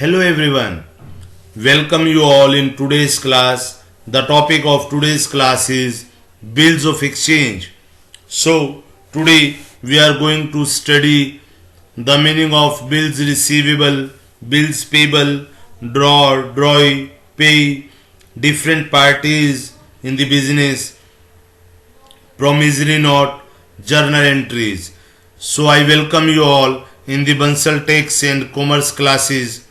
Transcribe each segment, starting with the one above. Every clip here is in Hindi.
Hello everyone, welcome you all in today's class. The topic of today's class is bills of exchange. So today we are going to study the meaning of bills receivable, bills payable, draw, drawee, pay, different parties in the business, promissory note, journal entries. So I welcome you all in the Bansal Tax and Commerce classes.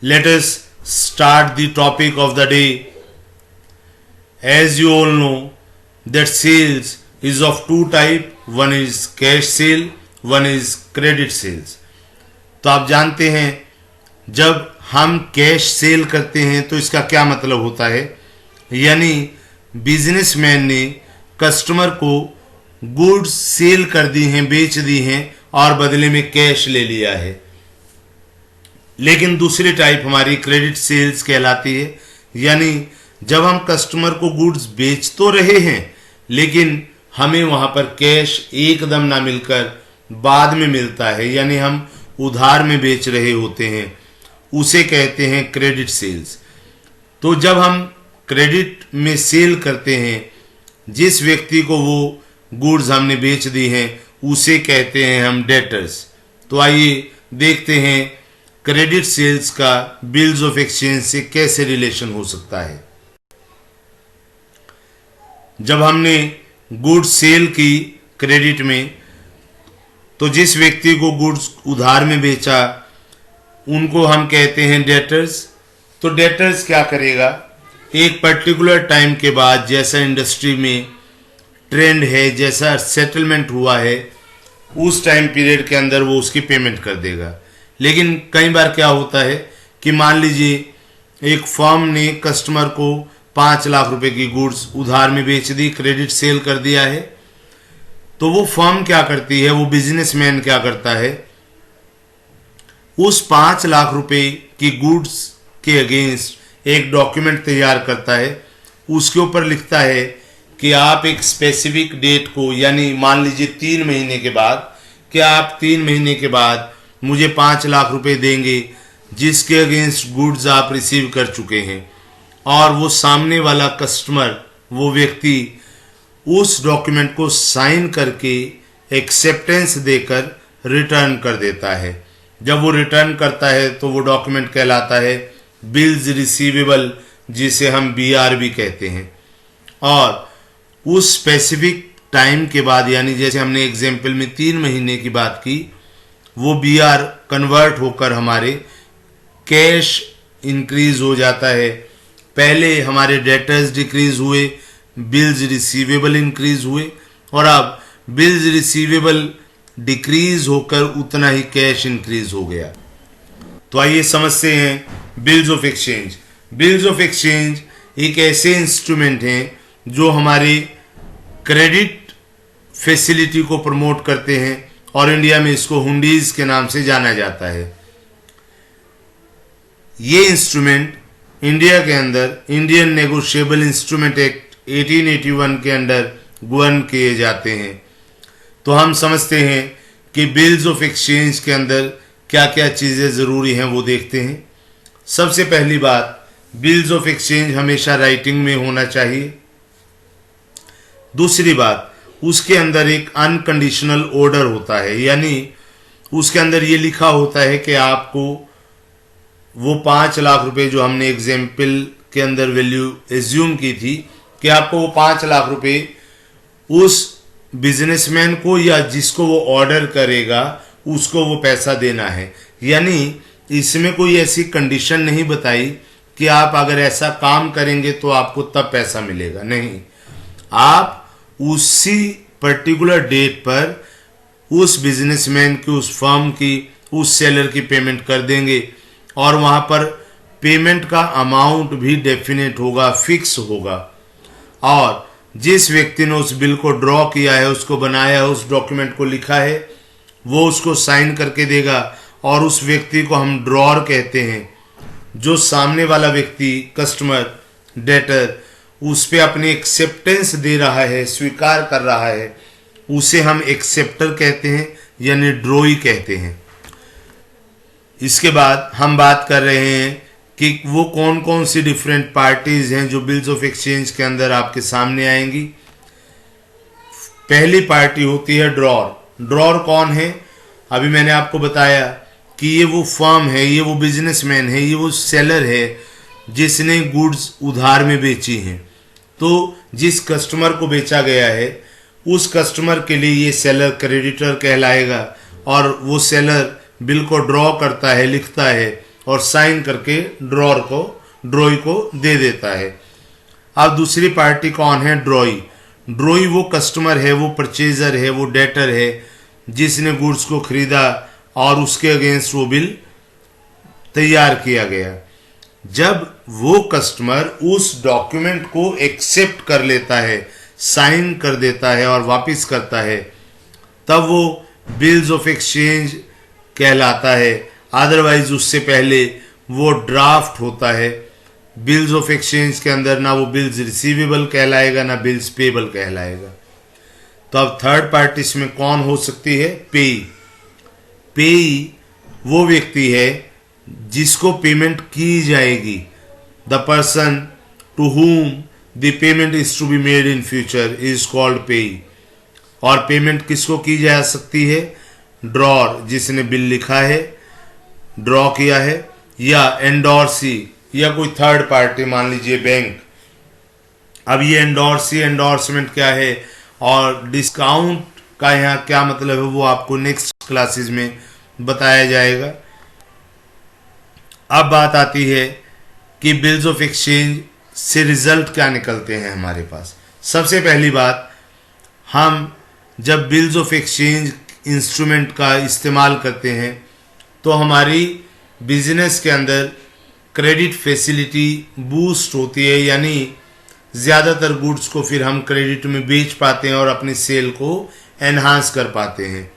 Let us start the topic of the day. As you all know that sales is of two type, one is cash sale, one is credit sales. तो आप जानते हैं जब हम कैश सेल करते हैं तो इसका क्या मतलब होता है, यानी बिजनेसमैन ने कस्टमर को गुड्स सेल कर दी हैं, बेच दी हैं और बदले में कैश ले लिया है। लेकिन दूसरी टाइप हमारी क्रेडिट सेल्स कहलाती है, यानी जब हम कस्टमर को गुड्स बेच तो रहे हैं लेकिन हमें वहां पर कैश एकदम ना मिलकर बाद में मिलता है, यानी हम उधार में बेच रहे होते हैं, उसे कहते हैं क्रेडिट सेल्स। तो जब हम क्रेडिट में सेल करते हैं, जिस व्यक्ति को वो गुड्स हमने बेच दी हैं उसे कहते हैं हम डेटर्स। तो आइए देखते हैं क्रेडिट सेल्स का बिल्स ऑफ एक्सचेंज से कैसे रिलेशन हो सकता है। जब हमने गुड्स सेल की क्रेडिट में, तो जिस व्यक्ति को गुड्स उधार में बेचा उनको हम कहते हैं डेटर्स। तो डेटर्स क्या करेगा, एक पर्टिकुलर टाइम के बाद जैसा इंडस्ट्री में ट्रेंड है, जैसा सेटलमेंट हुआ है, उस टाइम पीरियड के अंदर वो उसकी पेमेंट कर देगा। लेकिन कई बार क्या होता है कि मान लीजिए एक फर्म ने कस्टमर को 5 लाख रुपए की गुड्स उधार में बेच दी, क्रेडिट सेल कर दिया है। तो वो फर्म क्या करती है, वो बिजनेसमैन क्या करता है, उस 5 लाख रुपए की गुड्स के अगेंस्ट एक डॉक्यूमेंट तैयार करता है। उसके ऊपर लिखता है कि आप एक स्पेसिफिक डेट को, यानी मान लीजिए 3 महीने के बाद, कि आप 3 महीने के बाद मुझे 5 लाख रुपए देंगे जिसके अगेंस्ट गुड्स आप रिसीव कर चुके हैं। और वो सामने वाला कस्टमर, वो व्यक्ति उस डॉक्यूमेंट को साइन करके एक्सेप्टेंस देकर रिटर्न कर देता है। जब वो रिटर्न करता है तो वो डॉक्यूमेंट कहलाता है बिल्स रिसीवेबल, जिसे हम बीआर भी कहते हैं। और उस स्पेसिफिक टाइम के बाद, यानी जैसे हमने एग्जाम्पल में 3 महीने की बात की, वो बीआर कन्वर्ट होकर हमारे कैश इंक्रीज हो जाता है। पहले हमारे डेटर्स डिक्रीज हुए, बिल्स रिसीवेबल इंक्रीज हुए, और अब बिल्स रिसीवेबल डिक्रीज होकर उतना ही कैश इंक्रीज हो गया। तो आइए समझते हैं bills of exchange. Bills of exchange एक ऐसे इंस्ट्रूमेंट हैं जो हमारे क्रेडिट फैसिलिटी को प्रमोट करते हैं, और इंडिया में इसको हुंडीज के नाम से जाना जाता है। ये इंस्ट्रूमेंट इंडिया के अंदर इंडियन नेगोशिएबल इंस्ट्रूमेंट एक्ट 1881 के अंडर गवर्न किए जाते हैं। तो हम समझते हैं कि बिल्स ऑफ एक्सचेंज के अंदर क्या क्या चीज़ें ज़रूरी हैं, वो देखते हैं। सबसे पहली बात, बिल्स ऑफ एक्सचेंज हमेशा राइटिंग में होना चाहिए। दूसरी बात, उसके अंदर एक अनकंडीशनल ऑर्डर होता है, यानी उसके अंदर ये लिखा होता है कि आपको वो 5 लाख रुपए जो हमने एग्जाम्पल के अंदर वैल्यू एज्यूम की थी, कि आपको वो 5 लाख रुपए उस बिजनेसमैन को या जिसको वो ऑर्डर करेगा उसको वो पैसा देना है। यानी इसमें कोई ऐसी कंडीशन नहीं बताई कि आप अगर ऐसा काम करेंगे तो आपको तब पैसा मिलेगा, नहीं। आप उसी पर्टिकुलर डेट पर उस बिजनेसमैन की, उस फर्म की, उस सेलर की पेमेंट कर देंगे, और वहां पर पेमेंट का अमाउंट भी डेफिनेट होगा, फिक्स होगा। और जिस व्यक्ति ने उस बिल को ड्रॉ किया है, उसको बनाया है, उस डॉक्यूमेंट को लिखा है, वो उसको साइन करके देगा, और उस व्यक्ति को हम ड्रॉअर कहते हैं। जो सामने वाला व्यक्ति, कस्टमर, डेटर, उस पे अपनी एक्सेप्टेंस दे रहा है, स्वीकार कर रहा है, उसे हम एक्सेप्टर कहते हैं, यानी ड्रॉई कहते हैं। इसके बाद हम बात कर रहे हैं कि वो कौन कौन सी डिफरेंट पार्टीज हैं जो बिल्स ऑफ एक्सचेंज के अंदर आपके सामने आएंगी। पहली पार्टी होती है ड्रॉर। ड्रॉर कौन है? अभी मैंने आपको बताया कि ये वो फर्म है, ये वो बिजनेसमैन है, ये वो सेलर है जिसने गुड्स उधार में बेची हैं। तो जिस कस्टमर को बेचा गया है उस कस्टमर के लिए ये सेलर क्रेडिटर कहलाएगा और वो सेलर बिल को ड्रॉ करता है, लिखता है और साइन करके ड्रॉई को दे देता है। अब दूसरी पार्टी कौन है? ड्रॉई। ड्रॉई वो कस्टमर है, वो परचेजर है, वो डेटर है जिसने गुड्स को खरीदा और उसके अगेंस्ट वो बिल तैयार किया गया। जब वो कस्टमर उस डॉक्यूमेंट को एक्सेप्ट कर लेता है, साइन कर देता है और वापस करता है, तब वो बिल्स ऑफ एक्सचेंज कहलाता है। अदरवाइज उससे पहले वो ड्राफ्ट होता है। बिल्स ऑफ एक्सचेंज के अंदर ना वो बिल्स रिसीवेबल कहलाएगा ना बिल्स पेबल कहलाएगा। तो अब थर्ड पार्टी इसमें कौन हो सकती है? पेई। पेई वो व्यक्ति है जिसको पेमेंट की जाएगी। The person to whom the payment is to be made in future is called payee. और पेमेंट किसको की जा सकती है? ड्रॉर, जिसने बिल लिखा है, ड्रॉ किया है, या एंडोर्सी या कोई थर्ड पार्टी, मान लीजिए बैंक। अब ये एंडोर्समेंट क्या है और डिस्काउंट का यहाँ क्या मतलब है वो आपको नेक्स्ट क्लासेस में बताया जाएगा। अब बात आती है कि बिल्स ऑफ एक्सचेंज से रिजल्ट क्या निकलते हैं हमारे पास। सबसे पहली बात, हम जब बिल्स ऑफ एक्सचेंज इंस्ट्रूमेंट का इस्तेमाल करते हैं तो हमारी बिजनेस के अंदर क्रेडिट फैसिलिटी बूस्ट होती है, यानी ज़्यादातर गुड्स को फिर हम क्रेडिट में बेच पाते हैं और अपनी सेल को एनहांस कर पाते हैं।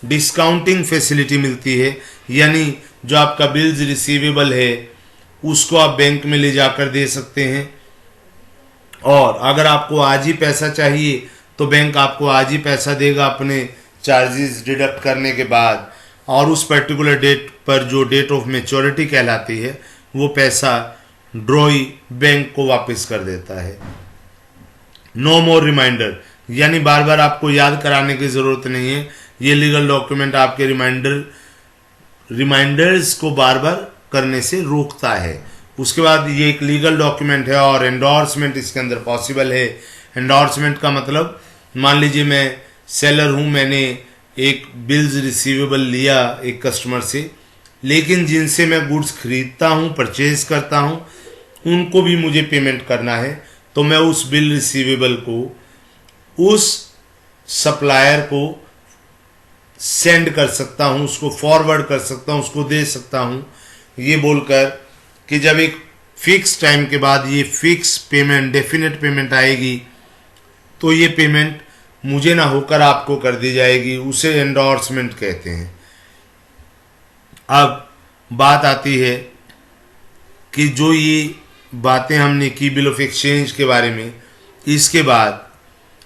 डिस्काउंटिंग फैसिलिटी मिलती है, यानी जो आपका बिल्स रिसीवेबल है उसको आप बैंक में ले जाकर दे सकते हैं और अगर आपको आज ही पैसा चाहिए तो बैंक आपको आज ही पैसा देगा अपने चार्जेस डिडक्ट करने के बाद, और उस पर्टिकुलर डेट पर जो डेट ऑफ मैच्योरिटी कहलाती है वो पैसा ड्रॉई बैंक को वापस कर देता है। नो मोर रिमाइंडर, यानी बार बार आपको याद कराने की ज़रूरत नहीं है। ये लीगल डॉक्यूमेंट आपके रिमाइंडर्स को बार बार करने से रोकता है। उसके बाद ये एक लीगल डॉक्यूमेंट है और एंडोर्समेंट इसके अंदर पॉसिबल है। एंडोर्समेंट का मतलब, मान लीजिए मैं सेलर हूँ, मैंने एक बिल्स रिसीवेबल लिया एक कस्टमर से, लेकिन जिनसे मैं गुड्स खरीदता हूँ, परचेज करता हूँ, उनको भी मुझे पेमेंट करना है, तो मैं उस बिल रिसीवेबल को उस सप्लायर को सेंड कर सकता हूँ, उसको फॉरवर्ड कर सकता हूँ, उसको दे सकता हूँ, ये बोलकर कि जब एक फिक्स टाइम के बाद ये फिक्स पेमेंट, डेफिनेट पेमेंट आएगी तो ये पेमेंट मुझे ना होकर आपको कर दी जाएगी। उसे एंडोर्समेंट कहते हैं। अब बात आती है कि जो ये बातें हमने की बिल ऑफ एक्सचेंज के बारे में, इसके बाद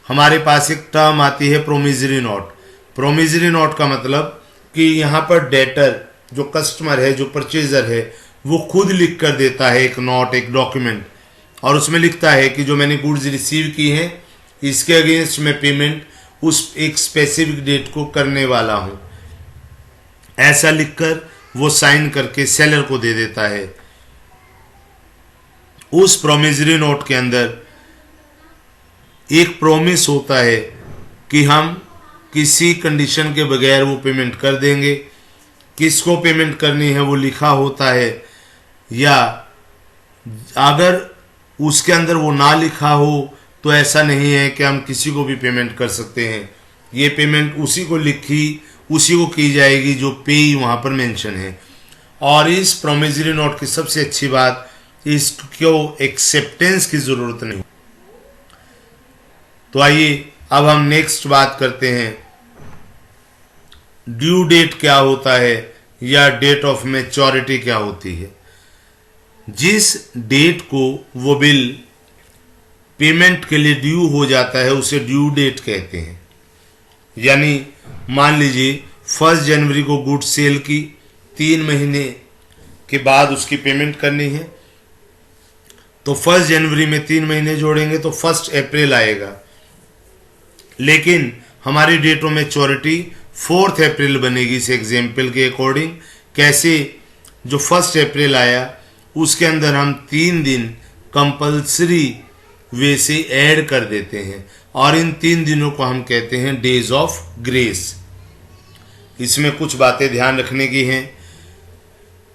हमारे पास एक टर्म आती है प्रोमिसरी नोट। प्रोमिसरी नोट का मतलब कि यहाँ पर डेटर, जो कस्टमर है, जो परचेजर है, वो खुद लिख कर देता है एक नोट, एक डॉक्यूमेंट, और उसमें लिखता है कि जो मैंने गुड्स रिसीव की हैं इसके अगेंस्ट मैं पेमेंट उस एक स्पेसिफिक डेट को करने वाला हूँ। ऐसा लिखकर वो साइन करके सेलर को दे देता है। उस प्रोमिसरी नोट के अंदर एक प्रॉमिस होता है कि हम किसी कंडीशन के बगैर वो पेमेंट कर देंगे। किसको पेमेंट करनी है वो लिखा होता है, या अगर उसके अंदर वो ना लिखा हो तो ऐसा नहीं है कि हम किसी को भी पेमेंट कर सकते हैं। ये पेमेंट उसी को की जाएगी जो पेई वहाँ पर मेंशन है। और इस प्रोमिसरी नोट की सबसे अच्छी बात, इसको एक्सेप्टेंस की ज़रूरत नहीं। तो आइए अब हम नेक्स्ट बात करते हैं, ड्यू डेट क्या होता है या डेट ऑफ मैच्योरिटी क्या होती है। जिस डेट को वो बिल पेमेंट के लिए ड्यू हो जाता है उसे ड्यू डेट कहते हैं। यानी मान लीजिए 1 जनवरी को गुड्स सेल की 3 महीने के बाद उसकी पेमेंट करनी है। तो 1 जनवरी में 3 महीने जोड़ेंगे तो 1 अप्रैल आएगा, लेकिन हमारी डेट ऑफ मैच्योरिटी 4 अप्रैल बनेगी इस एग्जाम्पल के अकॉर्डिंग। कैसे? जो 1 अप्रैल आया उसके अंदर हम 3 दिन कंपल्सरी वे से ऐड कर देते हैं और इन 3 दिनों को हम कहते हैं डेज ऑफ ग्रेस। इसमें कुछ बातें ध्यान रखने की हैं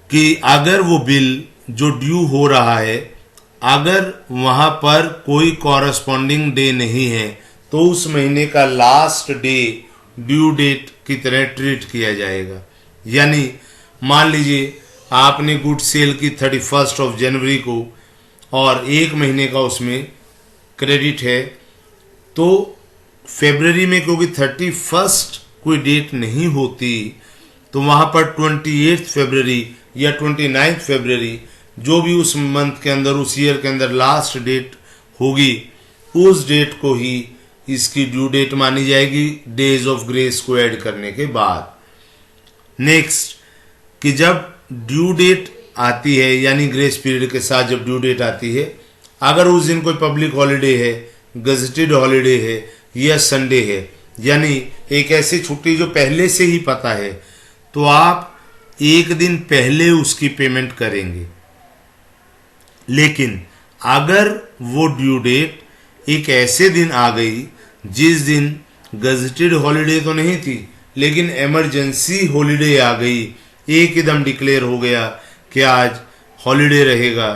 कि अगर वो बिल जो ड्यू हो रहा है, अगर वहां पर कोई कॉरस्पॉन्डिंग डे नहीं है तो उस महीने का लास्ट डे ड्यू डेट की तरह ट्रीट किया जाएगा। यानी मान लीजिए आपने गुड सेल की 31 ऑफ जनवरी को और 1 महीने का उसमें क्रेडिट है, तो फरवरी में क्योंकि 31 कोई डेट नहीं होती तो वहां पर 28 फरवरी या 29 फरवरी जो भी उस मंथ के अंदर, उस ईयर के अंदर लास्ट डेट होगी, उस डेट को ही इसकी ड्यू डेट मानी जाएगी डेज ऑफ ग्रेस को ऐड करने के बाद। नेक्स्ट, कि जब ड्यू डेट आती है यानी ग्रेस पीरियड के साथ जब ड्यू डेट आती है, अगर उस दिन कोई पब्लिक हॉलीडे है, गजेटेड हॉलीडे है या संडे है, यानी एक ऐसी छुट्टी जो पहले से ही पता है, तो आप 1 दिन पहले उसकी पेमेंट करेंगे। लेकिन अगर वो ड्यू डेट एक ऐसे दिन आ गई जिस दिन गजेटेड हॉलीडे तो नहीं थी लेकिन इमरजेंसी हॉलीडे आ गई, एकदम डिक्लेयर हो गया कि आज हॉलीडे रहेगा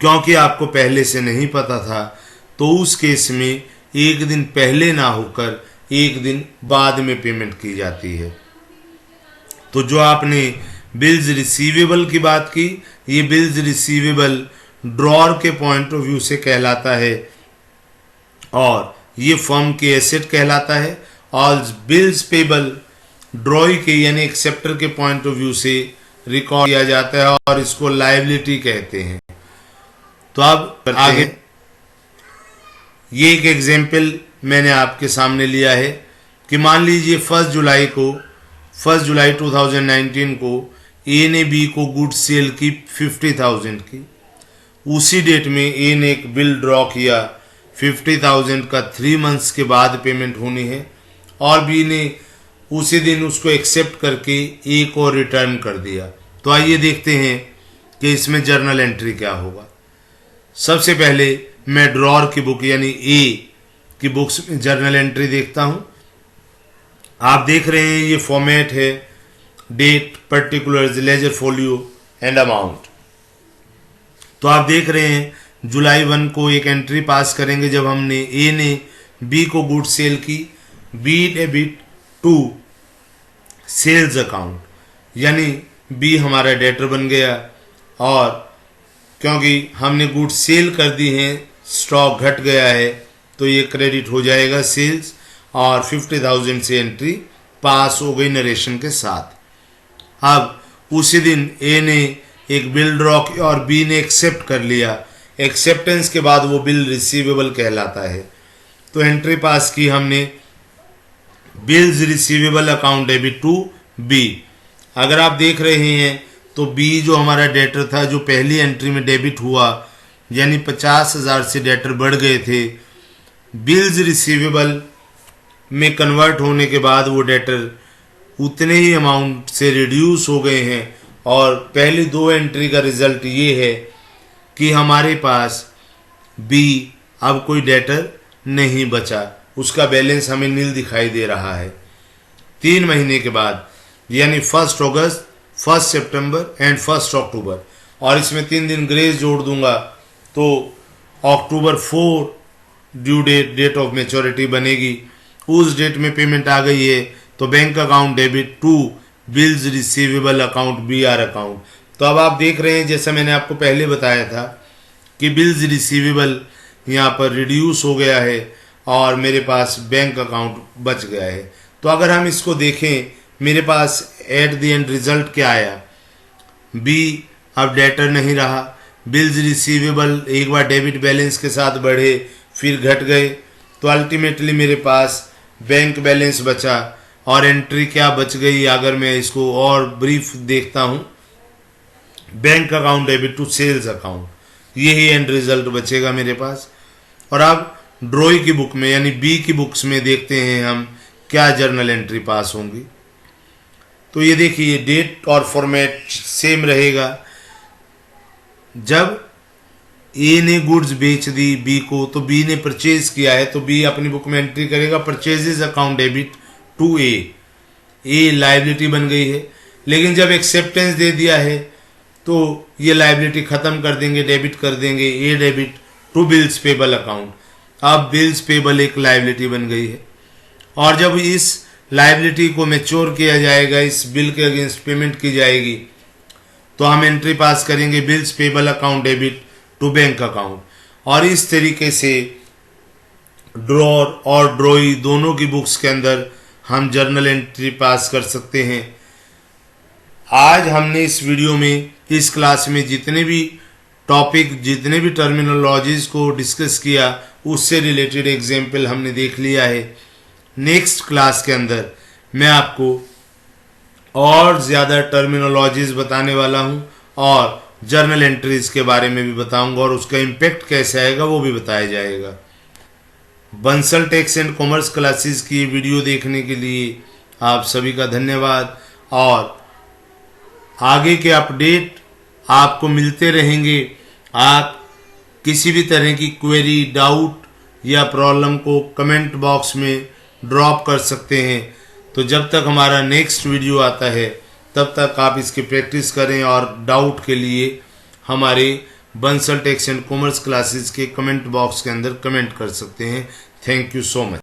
क्योंकि आपको पहले से नहीं पता था, तो उस केस में 1 दिन पहले ना होकर 1 दिन बाद में पेमेंट की जाती है। तो जो आपने बिल्स रिसीवेबल की बात की, ये बिल्स रिसीवेबल ड्रॉर के पॉइंट ऑफ व्यू से कहलाता है और ये फर्म के एसेट कहलाता है, और बिल्स पेबल ड्रॉई के यानी एक्सेप्टर के पॉइंट ऑफ व्यू से रिकॉर्ड किया जाता है और इसको लायबिलिटी कहते हैं। तो अब आगे ये एक एग्जाम्पल मैंने आपके सामने लिया है कि मान लीजिए 1 जुलाई 2019 को ए ने बी को गुड सेल की 50,000 की, उसी डेट में ए ने एक बिल ड्रॉ किया 50,000 का 3 मंथ्स के बाद पेमेंट होनी है, और बी ने उसी दिन उसको एक्सेप्ट करके ए को रिटर्न कर दिया। तो आइए देखते हैं कि इसमें जर्नल एंट्री क्या होगा। सबसे पहले मैं ड्रॉर की बुक यानी ए की बुक्स में जर्नल एंट्री देखता हूं। आप देख रहे हैं ये फॉर्मेट है date, particulars, ledger folio and amount. तो आप देख रहे हैं जुलाई 1 को एक एंट्री पास करेंगे जब हमने ए ने बी को गुड सेल की, B debit to sales account, यानी बी हमारा डेटर बन गया और क्योंकि हमने गुड सेल कर दी है, स्टॉक घट गया है, तो ये क्रेडिट हो जाएगा सेल्स और 50,000 से एंट्री पास हो गई नरेशन के साथ। अब उसी दिन ए ने एक बिल ड्रॉ किया और बी ने एक्सेप्ट कर लिया, एक्सेप्टेंस के बाद वो बिल रिसीवेबल कहलाता है। तो एंट्री पास की हमने bills receivable account debit to B. अगर आप देख रहे हैं तो बी जो हमारा डेटर था, जो पहली एंट्री में डेबिट हुआ यानी 50,000 से डेटर बढ़ गए थे, बिल्स रिसीवेबल में कन्वर्ट होने के बाद वो डेटर उतने ही अमाउंट से रिड्यूस हो गए हैं और पहली 2 एंट्री का रिजल्ट ये है कि हमारे पास बी अब कोई डेटर नहीं बचा, उसका बैलेंस हमें नील दिखाई दे रहा है। 3 महीने के बाद यानी 1 अगस्त, 1 सितंबर एंड 1 अक्टूबर, और इसमें 3 दिन ग्रेस जोड़ दूंगा तो October 4 due date, date of maturity बनेगी। उस डेट में पेमेंट आ गई है तो bank account debit to bills receivable account BR account. तो अब आप देख रहे हैं जैसा मैंने आपको पहले बताया था कि बिल्स रिसीवेबल यहाँ पर रिड्यूस हो गया है और मेरे पास बैंक अकाउंट बच गया है। तो अगर हम इसको देखें, मेरे पास एट द एंड रिजल्ट क्या आया, बी अब डेटर नहीं रहा, बिल्स रिसीवेबल एक बार डेबिट बैलेंस के साथ बढ़े फिर घट गए, तो अल्टीमेटली मेरे पास बैंक बैलेंस बचा और एंट्री क्या बच गई अगर मैं इसको और ब्रीफ देखता हूं, bank account debit to sales account, यही एंड रिजल्ट बचेगा मेरे पास। और अब ड्रॉई की बुक में यानी बी की बुक्स में देखते हैं हम क्या जर्नल एंट्री पास होंगी। तो ये देखिए डेट और फॉर्मेट सेम रहेगा। जब ए ने गुड्स बेच दी बी को तो बी ने परचेज किया है, तो बी अपनी बुक में एंट्री करेगा purchases account debit to A. A liability बन गई है, लेकिन जब एक्सेप्टेंस दे दिया है तो ये लायबिलिटी खत्म कर देंगे, डेबिट कर देंगे, a debit to bills payable account. अब बिल्स पेबल एक लायबिलिटी बन गई है, और जब इस लायबिलिटी को मैच्योर किया जाएगा, इस बिल के अगेंस्ट पेमेंट की जाएगी, तो हम एंट्री पास करेंगे bills payable account debit to bank account. और इस तरीके से ड्रॉर और ड्रॉई दोनों की बुक्स के अंदर हम जर्नल एंट्री पास कर सकते हैं। आज हमने इस वीडियो में, इस क्लास में जितने भी टॉपिक, जितने भी टर्मिनोलॉजीज को डिस्कस किया, उससे रिलेटेड एग्जाम्पल हमने देख लिया है। नेक्स्ट क्लास के अंदर मैं आपको और ज़्यादा टर्मिनोलॉजीज बताने वाला हूं और जर्नल एंट्रीज के बारे में भी बताऊंगा, और उसका इम्पैक्ट कैसे आएगा वो भी बताया जाएगा। Bansal tax and commerce classes की वीडियो देखने के लिए आप सभी का धन्यवाद, और आगे के अपडेट आपको मिलते रहेंगे। आप किसी भी तरह की क्वेरी, डाउट या प्रॉब्लम को कमेंट बॉक्स में ड्रॉप कर सकते हैं। तो जब तक हमारा नेक्स्ट वीडियो आता है तब तक आप इसकी प्रैक्टिस करें, और डाउट के लिए हमारे Bansal tax and commerce classes के कमेंट बॉक्स के अंदर कमेंट कर सकते हैं। Thank you so much.